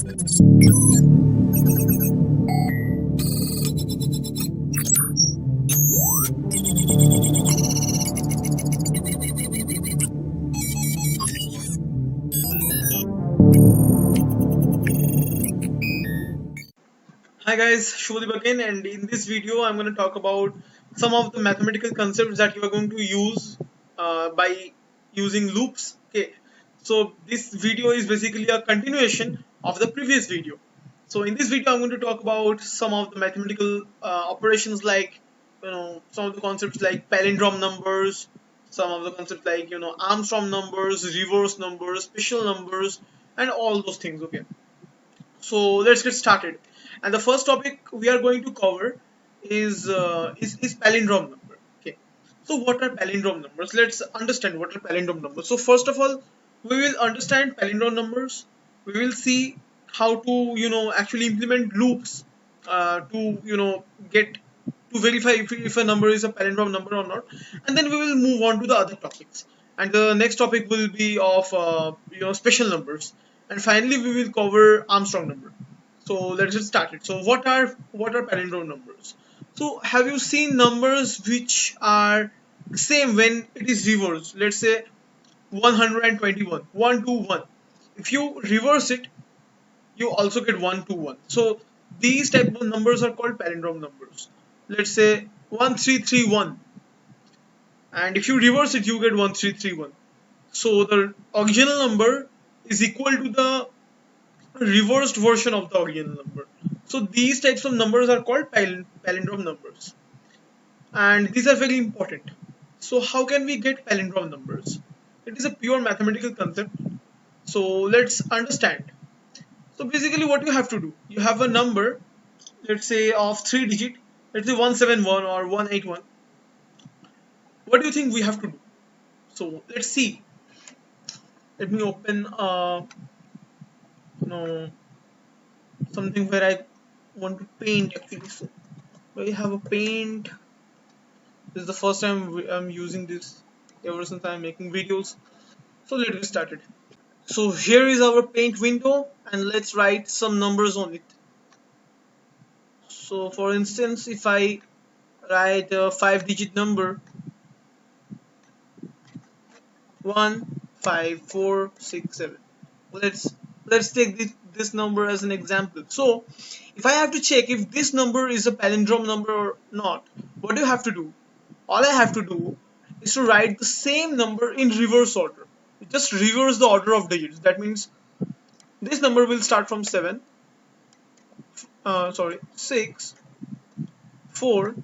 Hi guys, Subhodeep again, and in this video I'm going to talk about some of the mathematical concepts that you are going to use by using loops. Okay, so this video is basically a continuation of the previous video. So in this video I'm going to talk about some of the mathematical operations, like some of the concepts like palindrome numbers, some of the concepts like Armstrong numbers, reverse numbers, special numbers, and all those things. Okay, so let's get started. And the first topic we are going to cover is palindrome number. Okay. So what are palindrome numbers? Let's understand what are palindrome numbers. So first of all, we will understand palindrome numbers. We will see how to actually implement loops to get to verify if a number is a palindrome number or not, and then we will move on to the other topics. And the next topic will be of special numbers, and finally we will cover Armstrong number. So let's get started. So what are palindrome numbers? So have you seen numbers which are same when it is reversed? Let's say 121, 121. If you reverse it, you also get 121. So these type of numbers are called palindrome numbers. Let's say 1331, and if you reverse it, you get 1331. So the original number is equal to the reversed version of the original number. So these types of numbers are called palindrome numbers, and these are very important. So how can we get palindrome numbers? It is a pure mathematical concept. So let's understand. So basically what you have to do, you have a number, let's say of 3 digit, let's say 171 or 181. What do you think we have to do? So let's see. Let me open no something where I want to paint actually. So I have a paint. This is the first time I'm using this ever since I'm making videos. So let's get started. So here is our paint window, and let's write some numbers on it. So for instance, if I write a 5-digit number 15467, let's take this number as an example. So if I have to check if this number is a palindrome number or not, what do you have to do? All I have to do is to write the same number in reverse order. Just reverse the order of digits. That means this number will start from 6, 4,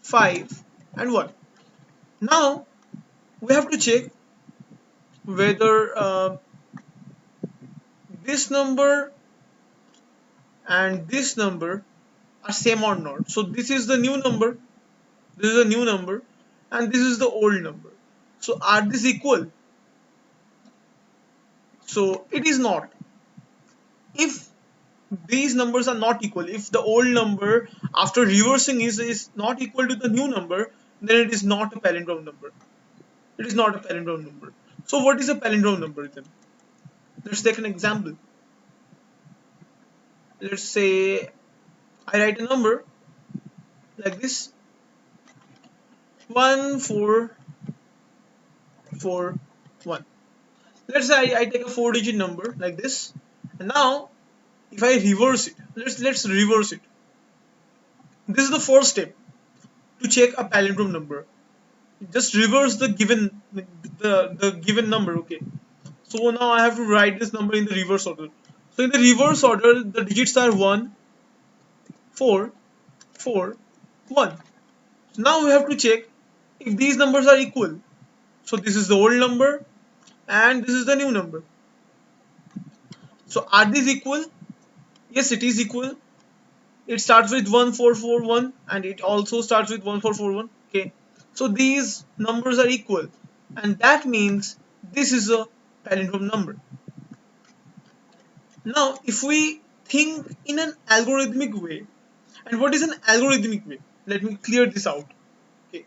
5 and 1. Now we have to check whether this number and this number are same or not. So this is the new number, this is a new number, and this is the old number. So are these equal? So it is not. If these numbers are not equal, if the old number after reversing is not equal to the new number, then it is not a palindrome number. It is not a palindrome number. So what is a palindrome number then? Let's take an example. Let's say I write a number like this, 1441. Let's say I take a 4-digit number like this, and now if I reverse it, let's reverse it. This is the first step to check a palindrome number. Just reverse the given given number. Okay, so now I have to write this number in the reverse order. So in the reverse order, the digits are 1, 4, 4, 1. So now we have to check if these numbers are equal. So this is the old number and this is the new number. So are these equal? Yes, it is equal. It starts with 1441 and it also starts with 1441. Okay, so these numbers are equal, and that means this is a palindrome number. Now if we think in an algorithmic way, and what is an algorithmic way? Let me clear this out. Okay.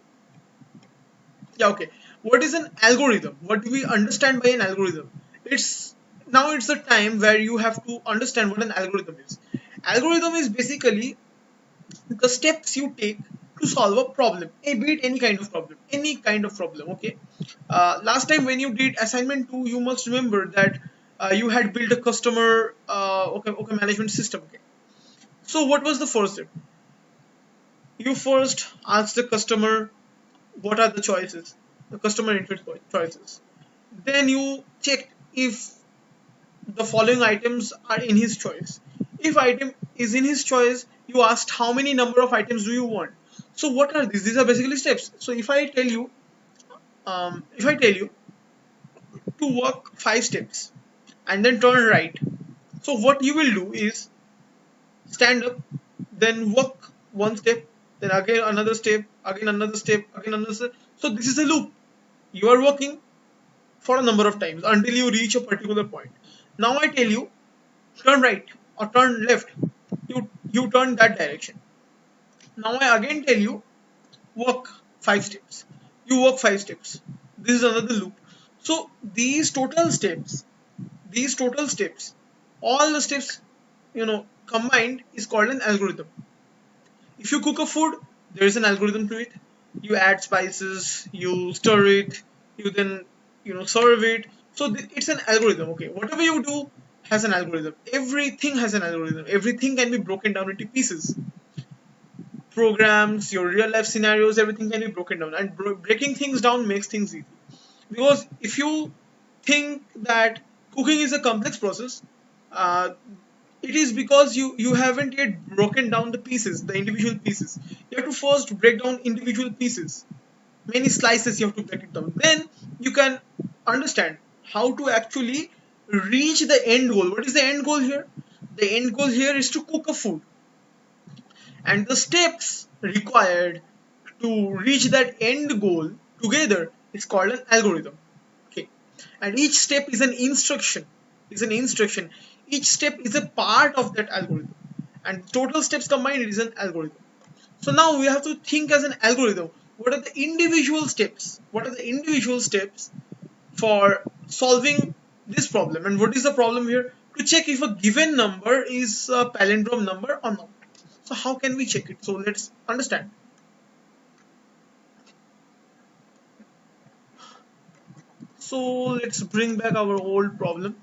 Yeah, okay. What is an algorithm? What do we understand by an algorithm? It's now it's the time where you have to understand what an algorithm is. Algorithm is basically the steps you take to solve a problem, be it any kind of problem. Okay. Last time when you did assignment 2, you must remember that you had built a customer okay management system. Okay. So what was the first step? You first asked the customer what are the choices, the customer interest choices. Then you checked if the following items are in his choice. If item is in his choice, you asked how many number of items do you want. So what are these? These are basically steps. So if I tell you to walk 5 steps and then turn right, so what you will do is stand up, then walk 1 step, then again another step, again another step, again another step. So this is a loop. You are walking for a number of times until you reach a particular point. Now I tell you turn right or turn left. You turn that direction. Now I again tell you walk 5 steps. You walk 5 steps. This is another loop. So these total steps, all the steps combined is called an algorithm. If you cook a food, there is an algorithm to it. You add spices, you stir it, you then serve it. So it's an algorithm. Okay, whatever you do has an algorithm. Everything has an algorithm. Everything can be broken down into pieces. Programs, your real life scenarios, everything can be broken down. And breaking things down makes things easy. Because if you think that cooking is a complex process, uh, it is because you haven't yet broken down the individual pieces. You have to first break down individual pieces, many slices. You have to break it down, then you can understand how to actually reach the end goal. What is the end goal here? The end goal here is to cook a food, and the steps required to reach that end goal together is called an algorithm. Okay, and each step is an instruction. Each step is a part of that algorithm, and total steps combined it is an algorithm. So now we have to think as an algorithm. What are the individual steps? For solving this problem? And what is the problem here? To check if a given number is a palindrome number or not. So how can we check it? So let's understand. So let's bring back our old problem.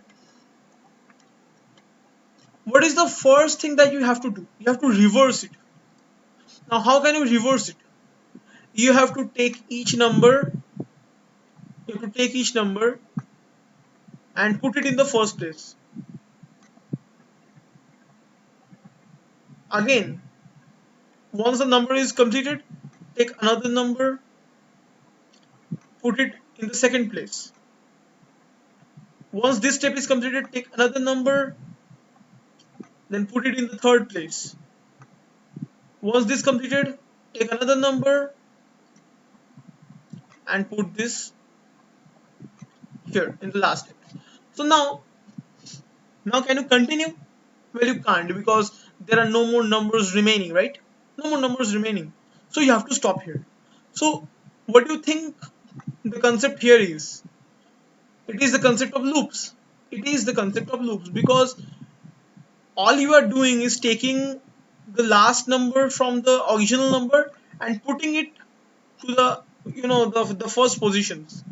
What is the first thing that you have to do? You have to reverse it. Now how can you reverse it? You have to take each number and put it in the first place. Again, once the number is completed, take another number, put it in the second place. Once this step is completed, take another number, then put it in the third place. Once this completed, take another number and put this here in the last step. So now can you continue? Well, you can't, because there are no more numbers remaining, right? No more numbers remaining. So you have to stop here. So what do you think the concept here is? It is the concept of loops. Because all you are doing is taking the last number from the original number and putting it to the first positions.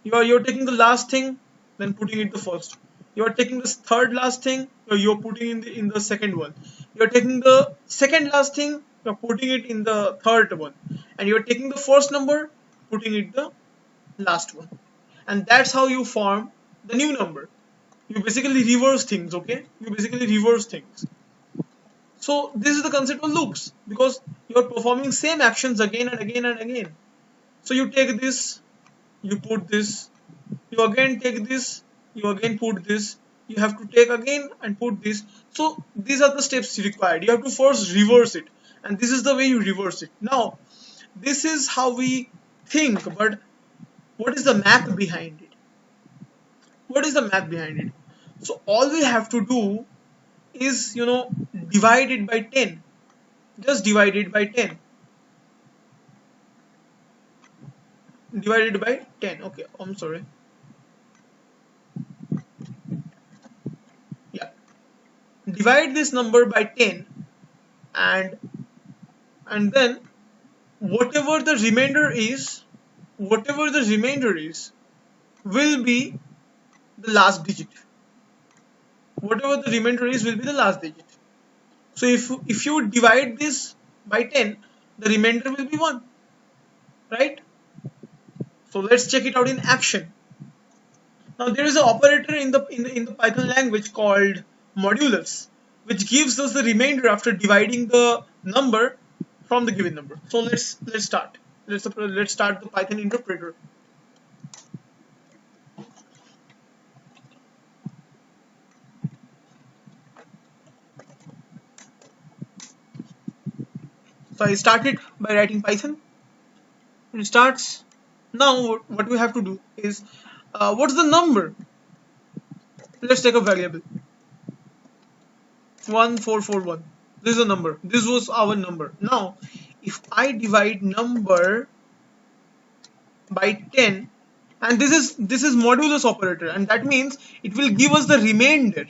You're taking the last thing, then putting it the first. You're taking the third last thing, you're putting in the second one. You're taking the second last thing, you're putting it in the third one, and you're taking the first number, putting it the last one. And that's how you form the new number. You basically reverse things. Okay, so this is the concept of loops, because you're performing same actions again and again and again. So you take this, you put this, you again take this, you again put this, you have to take again and put this. So these are the steps required. You have to first reverse it, and this is the way you reverse it. Now this is how we think, but what is the math behind it? So all we have to do is divide it by 10. Just divide it by 10. Divided by 10. Okay, I'm sorry. divide this number by 10, and then whatever the remainder is, will be the last digit. Whatever the remainder is will be the last digit. So if you divide this by 10, the remainder will be 1, right? So let's check it out in action. Now there is an operator in the Python language called Modulus, which gives us the remainder after dividing the number from the given number. So let's start. Let's start the Python interpreter. So I started by writing Python. It starts. Now what we have to do is, what's the number? Let's take a variable 1441. This is a number. This was our number. Now if I divide number by 10, and this is modulus operator, and that means it will give us the remainder.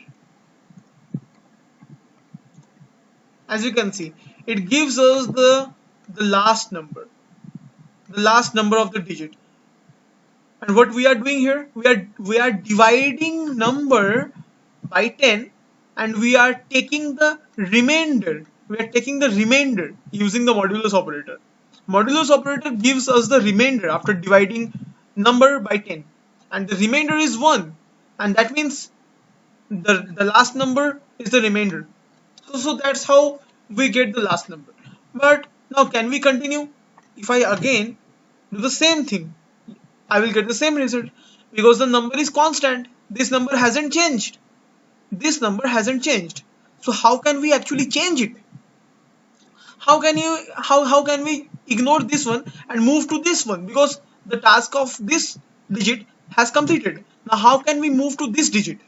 As you can see, it gives us the last number of the digit. And what we are doing here, we are dividing number by 10, and we are taking the remainder. Using the modulus operator. Modulus operator gives us the remainder after dividing number by 10, and the remainder is 1, and that means the last number is the remainder. So that's how we get the last number. But now can we continue? If I again do the same thing, I will get the same result, because the number is constant. This number hasn't changed. So how can we actually change it? How can we ignore this one and move to this one? Because the task of this digit has completed. Now how can we move to this digit?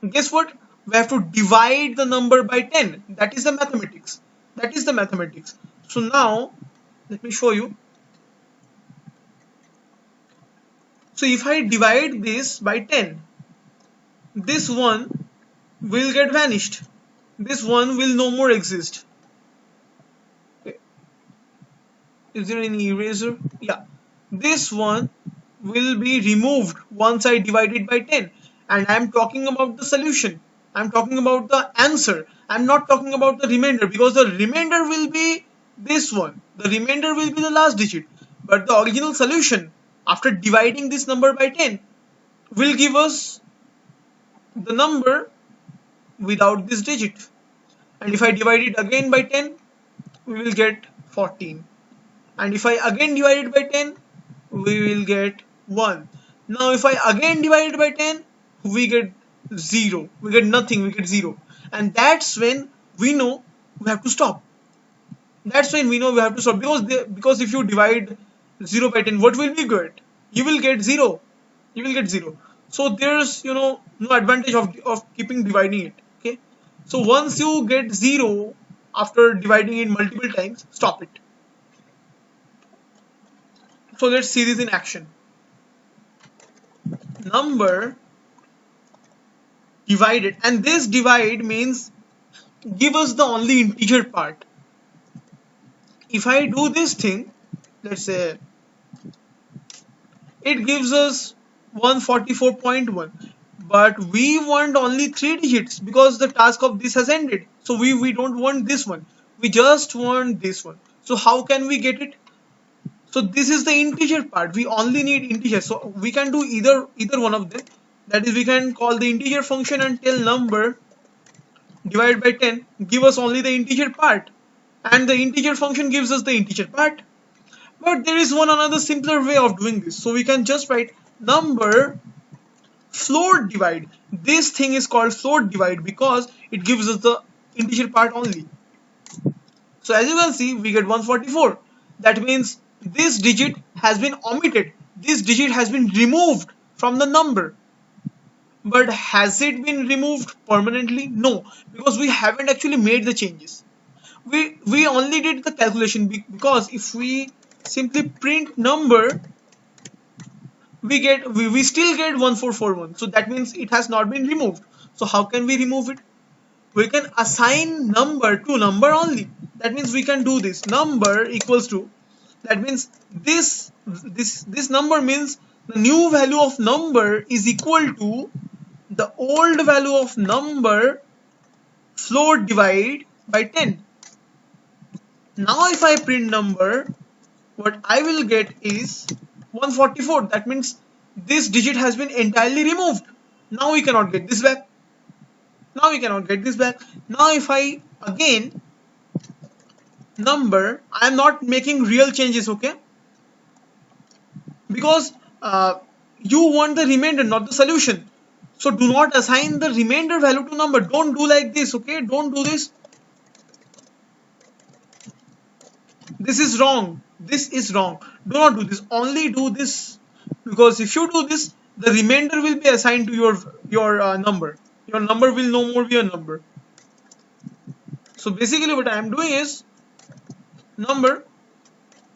Guess what? We have to divide the number by 10. That is the mathematics. So now let me show you. So if I divide this by 10, this one will get vanished. This one will no more exist. Okay. Is there any eraser? Yeah. This one will be removed once I divide it by 10. And I am talking about the solution. I am talking about the answer. I am not talking about the remainder, because the remainder will be this one. The remainder will be the last digit. But the original solution, after dividing this number by 10, will give us the number without this digit. And if I divide it again by 10, we will get 14. And if I again divide it by 10, we will get 1. Now if I again divide it by 10, we get 0. We get nothing. We get 0. And that's when we know we have to stop. Because if you divide 0 by 10, what will we get? You will get 0. So there's no advantage of keeping dividing it. Okay. So once you get 0 after dividing it multiple times, stop it. So let's see this in action. Number divided, and this divide means give us the only integer part. If I do this thing, let's say it gives us 144.1, but we want only 3 digits because the task of this has ended. So we don't want this one, we just want this one. So how can we get it? So this is the integer part. We only need integers. So we can do either one of them. That is, we can call the integer function and tell number divided by 10, give us only the integer part, and the integer function gives us the integer part. But there is another simpler way of doing this. So we can just write number float divide. This thing is called float divide because it gives us the integer part only. So as you can see, we get 144. That means this digit has been omitted. This digit has been removed from the number. But has it been removed permanently? No, because we haven't actually made the changes. We only did the calculation, because if we simply print number, we still get 1441. So that means it has not been removed. So how can we remove it? we can assign number to number only. That means we can do this number equals to, that means this number means the new value of number is equal to the old value of number float divide by 10. Now if I print number, what I will get is 144. That means this digit has been entirely removed. Now we cannot get this back. Now we cannot get this back. Now if I again number, I am not making real changes, okay? Because you want the remainder, not the solution. So do not assign the remainder value to number. Don't do like this, okay? Don't do this. This is wrong. This is wrong. Do not do this. Only do this, because if you do this, the remainder will be assigned to your number. Your number will no more be a number. So basically what I am doing is number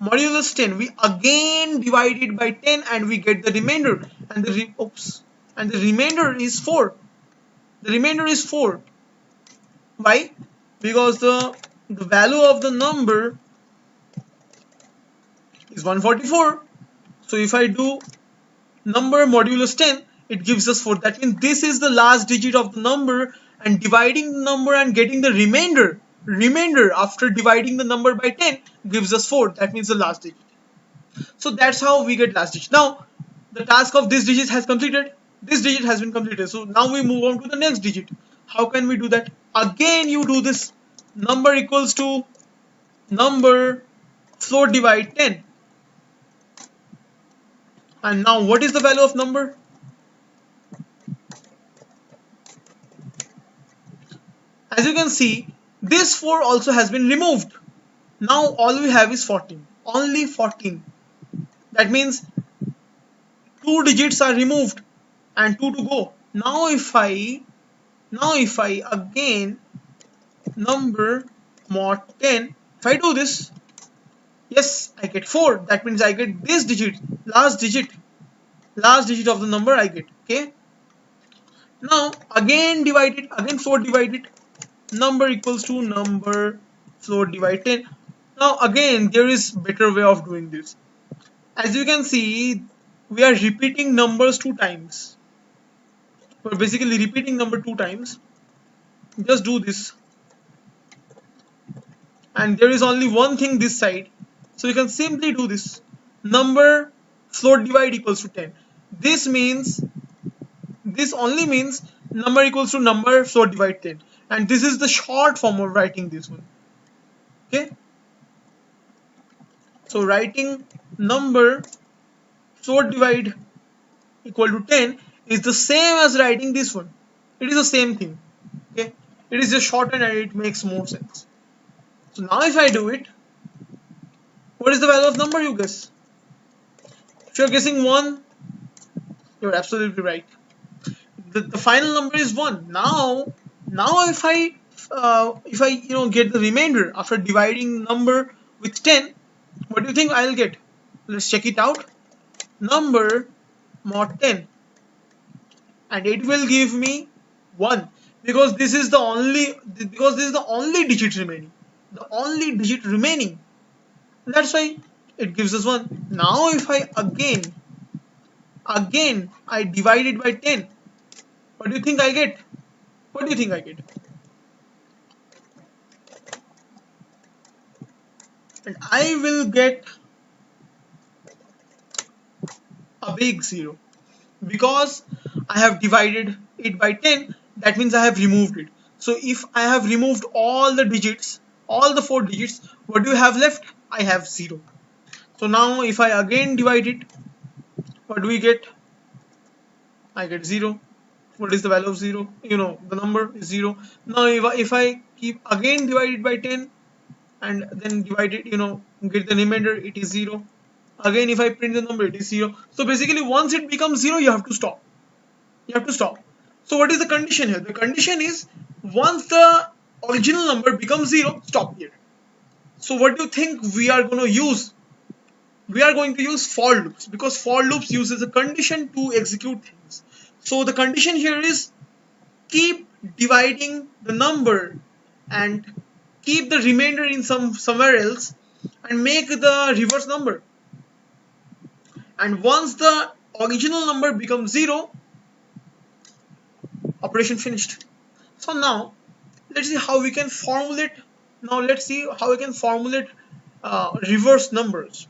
modulus 10. We again divide it by 10 and we get the remainder. And the remainder is 4. The remainder is 4. Why? Because the value of the number is 144. So if I do number modulus 10, it gives us 4. That means this is the last digit of the number, and dividing the number and getting the remainder after dividing the number by 10 gives us 4. That means the last digit. So that's how we get last digit. Now the task of this digit has completed. This digit has been completed. So now we move on to the next digit. How can we do that? Again you do this number equals to number float divide 10. And now what is the value of number? As you can see, this 4 also has been removed. Now all we have is 14. Only 14. That means 2 digits are removed and 2 to go. Now if I again number mod 10, if I do this, yes, I get 4. That means I get this digit, last digit of the number I get. Okay. Now again divided, again float divided, number equals to number float divide 10. Now again there is better way of doing this. As you can see, we are repeating numbers 2 times. We're basically repeating number 2 times. Just do this. And there is only one thing this side. So you can simply do this. Number float divide equals to 10. This only means number equals to number float divide 10. And this is the short form of writing this one. Okay. So writing number float divide equal to 10 is the same as writing this one. It is the same thing. Okay. It is just shortened and it makes more sense. So now if I do it, what is the value of number, you guess? If you're guessing 1, you're absolutely right. The final number is 1. Now if I get the remainder after dividing number with 10, what do you think I'll get? Let's check it out. Number mod 10, and it will give me 1, because this is the only digit remaining. The only digit remaining. That's why it gives us 1. Now if I again I divide it by 10, what do you think I get? What do you think I get? And I will get a big 0, because I have divided it by 10. That means I have removed it. So if I have removed all the digits, all the 4 digits, what do you have left? I have 0. So now if I again divide it, what do we get? I get 0. What is the value of 0? You know, the number is 0. Now if I keep again divided by 10 and then divide it, get the remainder, it is 0. Again if I print the number, it is 0. So basically once it becomes 0, you have to stop. So what is the condition here? The condition is once the original number becomes 0, stop here. So what do you think we are going to use? We are going to use for loops, because for loops uses a condition to execute things. So the condition here is keep dividing the number and keep the remainder in somewhere else and make the reverse number. And once the original number becomes 0, operation finished. So now let's see how we can formulate. Reverse numbers.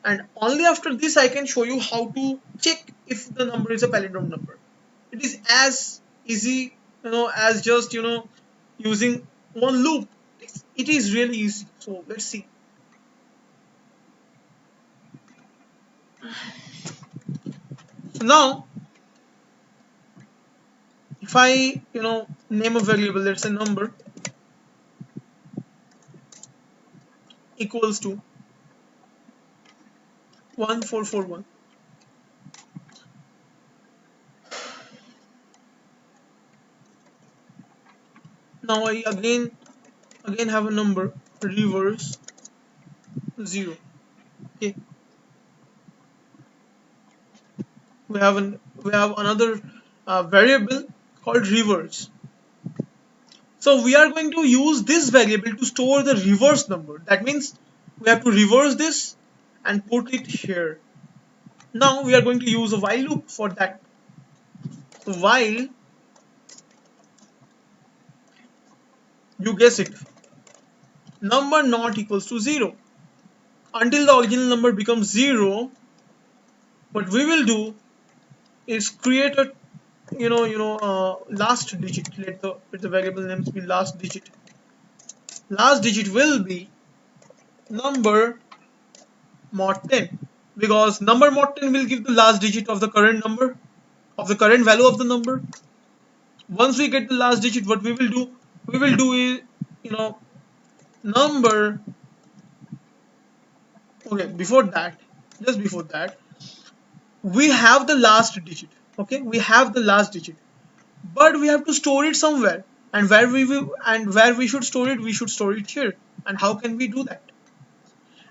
And only after this I can show you how to check if the number is a palindrome number. It is as easy, as just using one loop. It is really easy. So let's see. So now if I name a variable, let's say number equals to 1441. Now I again have a number reverse 0. Okay, we have another variable called reverse. So we are going to use this variable to store the reverse number. That means we have to reverse this and put it here. Now we are going to use a while loop for that. So while, you guess it, number not equals to 0. Until the original number becomes 0, what we will do is create a last digit. Let the variable names be last digit. Last digit will be number mod 10, because number mod 10 will give the last digit of the current number, of the current value of the number. Once we get the last digit, what we will do is number. Okay, just before that, we have the last digit. Okay, we have the last digit, but we have to store it somewhere. And where we should store it? We should store it here. And how can we do that?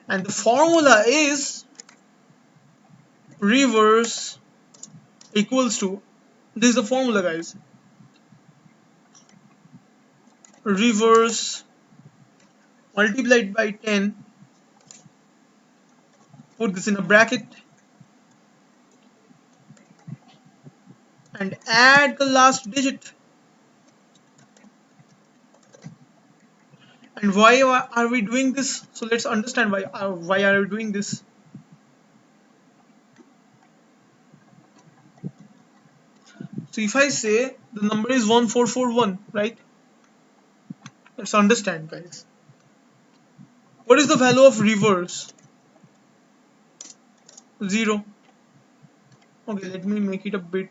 And the formula is reverse equals to, this is the formula, guys, reverse multiplied by 10, put this in a bracket, and add the last digit. And why are we doing this? So let's understand why are we doing this. So if I say the number is 1441, right? Let's understand, guys. What is the value of reverse? 0. Okay, let me make it a bit.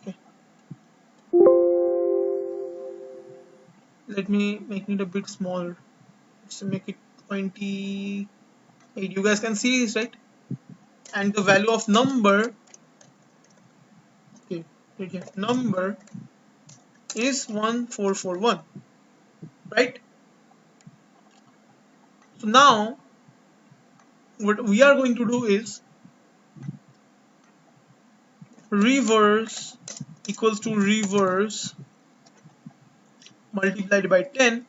Okay. Let me make it a bit smaller. Let's make it 28. You guys can see this, right? And the value of number, okay, right here, number is 1441, right? So now what we are going to do is reverse equals to reverse multiplied by 10.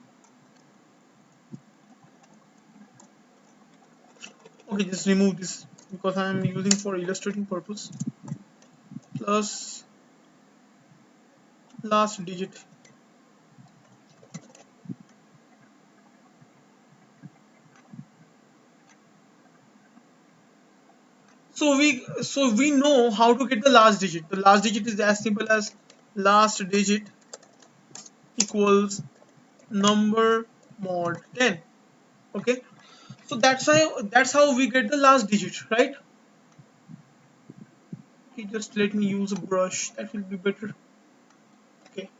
Okay, just remove this because I am using for illustrating purpose, plus last digit. So we know how to get the last digit. The last digit is as simple as last digit equals number mod 10. Okay, so that's how we get the last digit, right? Okay, just let me use a brush, that will be better. Okay,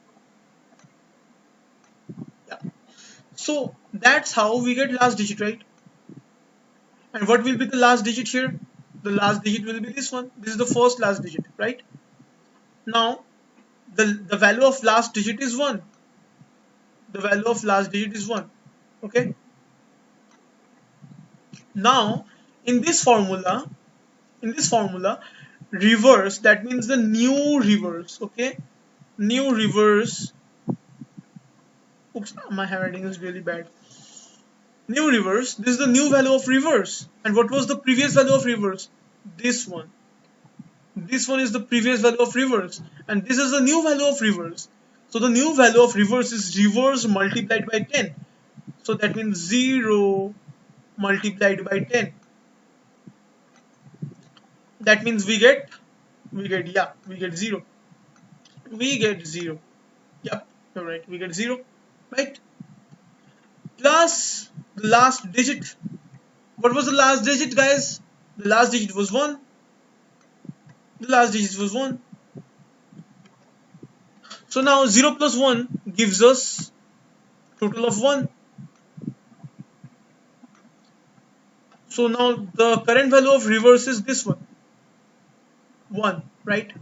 yeah, so that's how we get last digit, right? And what will be the last digit here? The last digit will be this one. This is the first last digit, right? Now the value of last digit is 1. The value of last digit is 1. Okay, now in this formula, reverse, that means the new reverse. Okay, new reverse. Oops, my handwriting is really bad. New reverse. This is the new value of reverse. And what was the previous value of reverse? This one. This one is the previous value of reverse. And this is the new value of reverse. So the new value of reverse is reverse multiplied by 10. So that means 0 multiplied by 10. That means we get 0. We get 0. Yep, you're right. We get 0, right? Plus the last digit. What was the last digit, guys? The last digit was 1. The last digit was 1. So now 0 plus 1 gives us total of 1. So now the current value of reverse is this one. 1, right?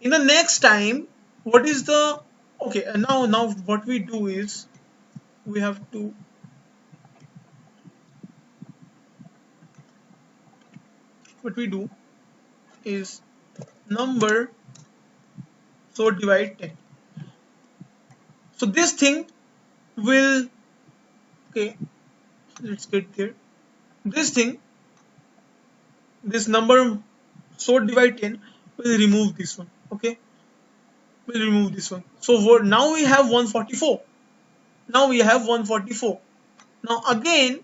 In the next time, what is the okay? And now what we do is we have to number so divide 10. So this thing will okay. Let's get there. This number so divide 10 will remove this one. Okay, we'll remove this one. So now we have 144. Now we have 144. Now again,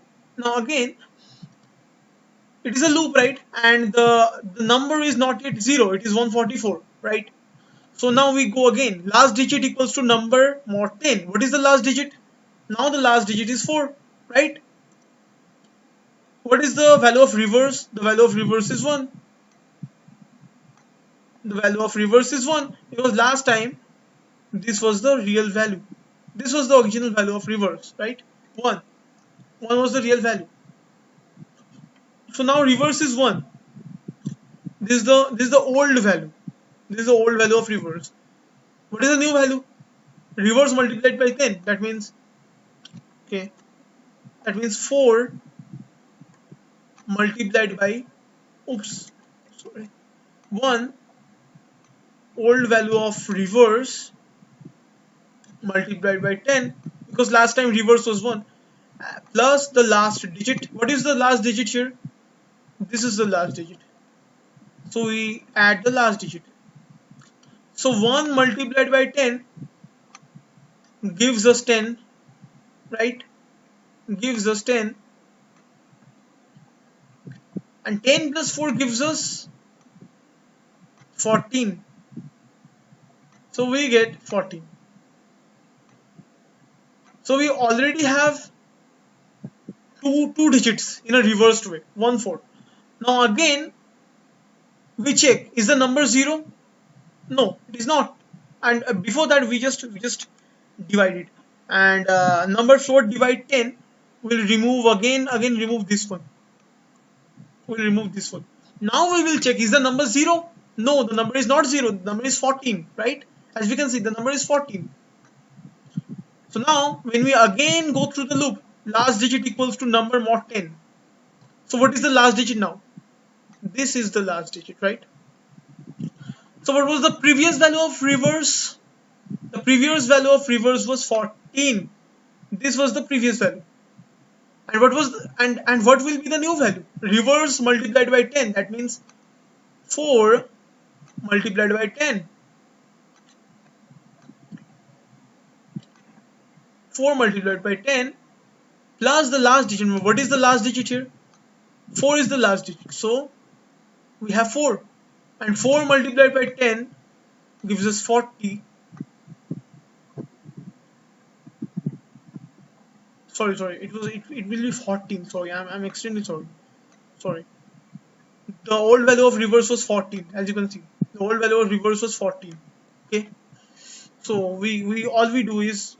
it is a loop, right? And the number is not yet 0. It is 144, right? So now we go again. Last digit equals to number mod 10. What is the last digit? Now the last digit is 4, right? What is the value of reverse? The value of reverse is 1. The value of reverse is 1 because last time this was the real value. This was the original value of reverse, right? 1. 1 was the real value. So now reverse is 1. This is the old value. This is the old value of reverse. What is the new value? Reverse multiplied by 10. That means 4 multiplied by 1 old value of reverse multiplied by 10 because last time reverse was 1 plus the last digit. What is the last digit here? This is the last digit. So we add the last digit. So 1 multiplied by 10 gives us 10, right? Gives us 10. And 10 plus 4 gives us 14. So we get 14. So we already have two digits in a reversed way, 1 4. Now again we check, is the number 0? No, it is not. And before that we just divide it. And number 4 divide 10 will remove remove this one. We'll remove this one. Now we will check, is the number 0? No, the number is not 0. The number is 14, right? As we can see, the number is 14. So now when we again go through the loop, last digit equals to number mod 10. So what is the last digit now? This is the last digit, right? So what was the previous value of reverse? The previous value of reverse was 14. This was the previous value. And what was and what will be the new value? Reverse multiplied by 10. That means 4 multiplied by 10. 4 multiplied by 10 plus the last digit. What is the last digit here? 4 is the last digit. So we have 4. And 4 multiplied by 10 gives us 40. Sorry, it will be 14. Sorry, I'm extremely sorry. The old value of reverse was 14, as you can see. The old value of reverse was 14. Okay. So we all we do is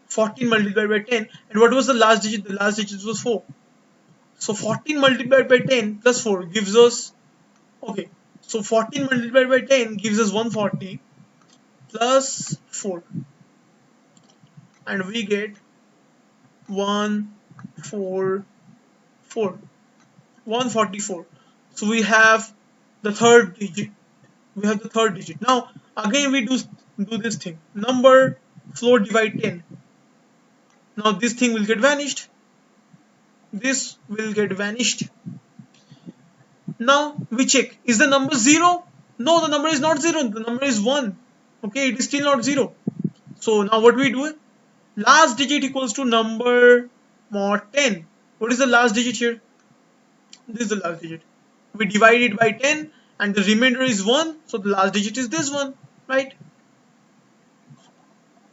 14 multiplied by 10. And what was the last digit? The last digit was 4. So 14 multiplied by 10 plus 4 gives us So 14 multiplied by 10 gives us 140 plus 4. And we get 144. So we have the third digit. we have the third digit. Now again we do this thing, number float divide 10. Now this thing will get vanished, this will get vanished. Now we check, is the number 0? No, the number is not 0, the number is 1. Okay, it is still not 0. So now what we do, last digit equals to number mod 10. What is the last digit here? This is the last digit. We divide it by 10 and the remainder is 1, so the last digit is this one, right?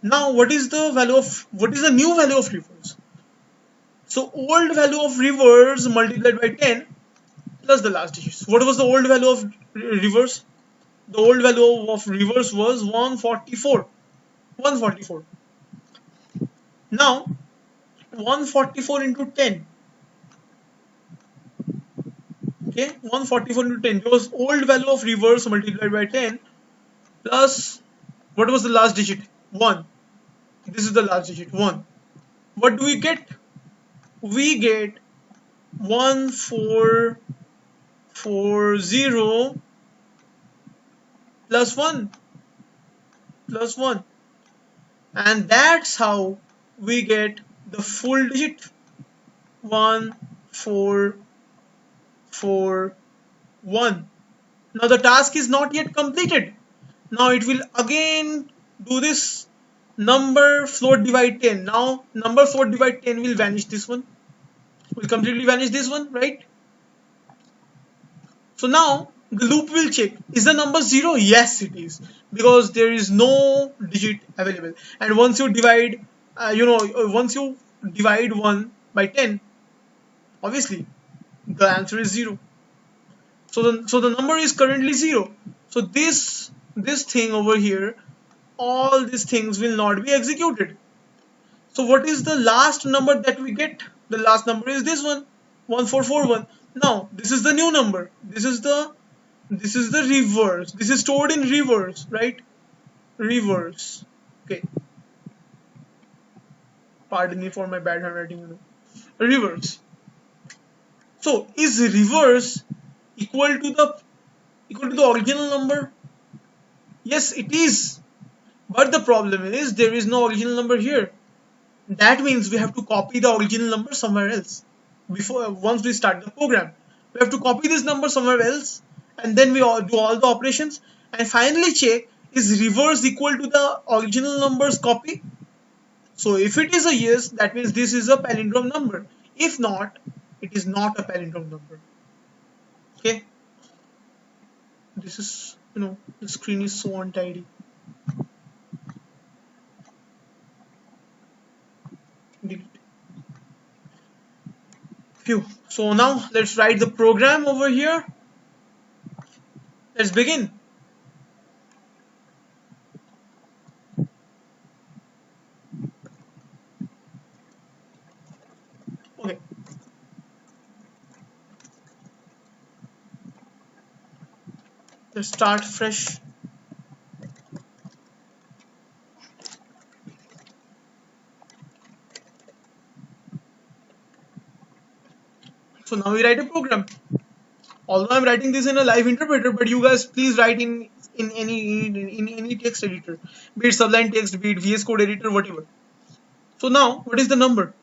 Now what is the new value of reverse? So old value of reverse multiplied by 10 plus the last digit. What was the old value of reverse? The old value of reverse was 144. 144. Now 144 into 10. Okay, 144 into 10 was old value of reverse multiplied by 10 plus what was the last digit? 1. This is the last digit, 1. What do we get? We get 1440 plus 1 plus 1, and that's how we get the full digit 1441. Now the task is not yet completed. Now it will again do this number float divide 10. Now number float divide 10 will vanish this one, will completely vanish this one, right? So now the loop will check, is the number 0? Yes, it is, because there is no digit available. And once you divide, once you divide 1 by 10, obviously the answer is 0. So the number is currently 0. So this thing over here, all these things will not be executed. So what is the last number that we get? The last number is this one, 1441. Now this is the new number. This is the reverse. This is stored in reverse, right? Reverse. Okay. Pardon me for my bad handwriting. Reverse. So is reverse equal to the original number? Yes, it is. But the problem is there is no original number here. That means we have to copy the original number somewhere else. Once we start the program, we have to copy this number somewhere else, and then we do all the operations and finally check, is reverse equal to the original number's copy? So if it is a yes, that means this is a palindrome number. If not, it is not a palindrome number. Okay. This is, the screen is so untidy. Delete. Phew. So now let's write the program over here. Let's begin. Okay. Let's start fresh. So now we write a program. Although I'm writing this in a live interpreter, but you guys please write in any text editor, be it Sublime Text, be it VS Code editor, whatever. So now what is the number?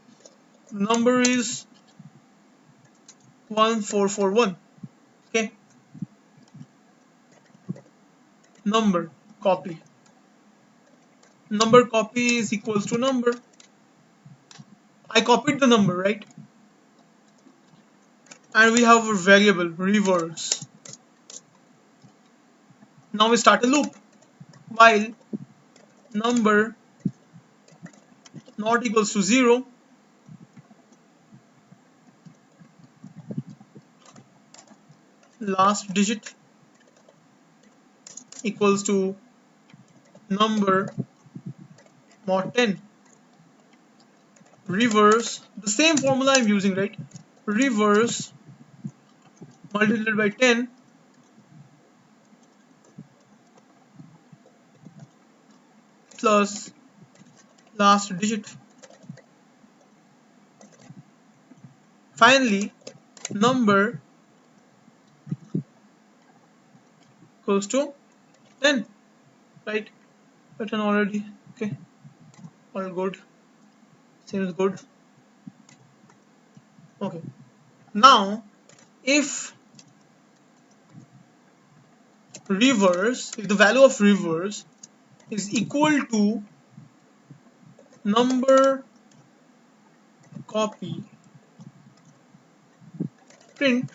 The number is 1441. Okay. Number copy. Number copy is equals to number. I copied the number, right? And we have a variable reverse. Now we start a loop while number not equals to 0, last digit equals to number mod 10. Reverse, the same formula I'm using, right? Reverse multiplied by 10 plus last digit. Finally, number equals to 10, right? Written already. Okay, all good, seems good. Okay, now if the value of reverse is equal to number copy, print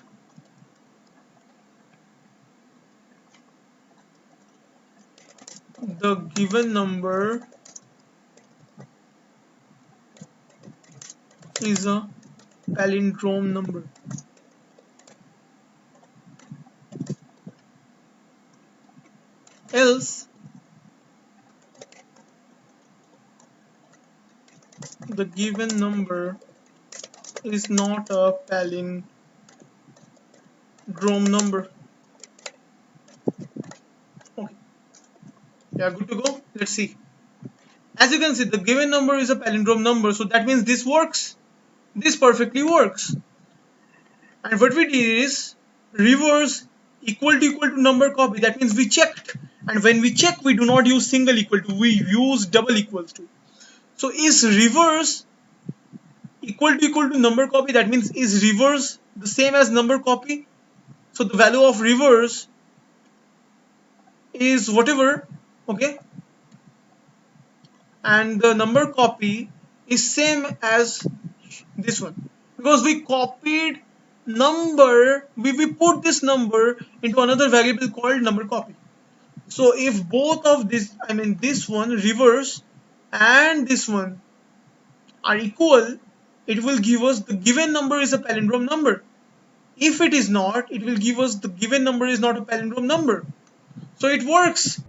the given number is a palindrome number. Else the given number is not a palindrome number. Okay, yeah, good to go. Let's see. As you can see, the given number is a palindrome number, so that means this works. This perfectly works. And what we did is reverse equal to number copy. That means we checked, and when we check, we do not use single equal to, we use double equals to. So is reverse equal to number copy? That means is reverse the same as number copy? So the value of reverse is whatever, okay, and the number copy is same as this one, because we copied number, we put this number into another variable called number copy. So if both of this, I mean this one reverse and this one are equal, it will give us the given number is a palindrome number. If it is not, it will give us the given number is not a palindrome number. So it works.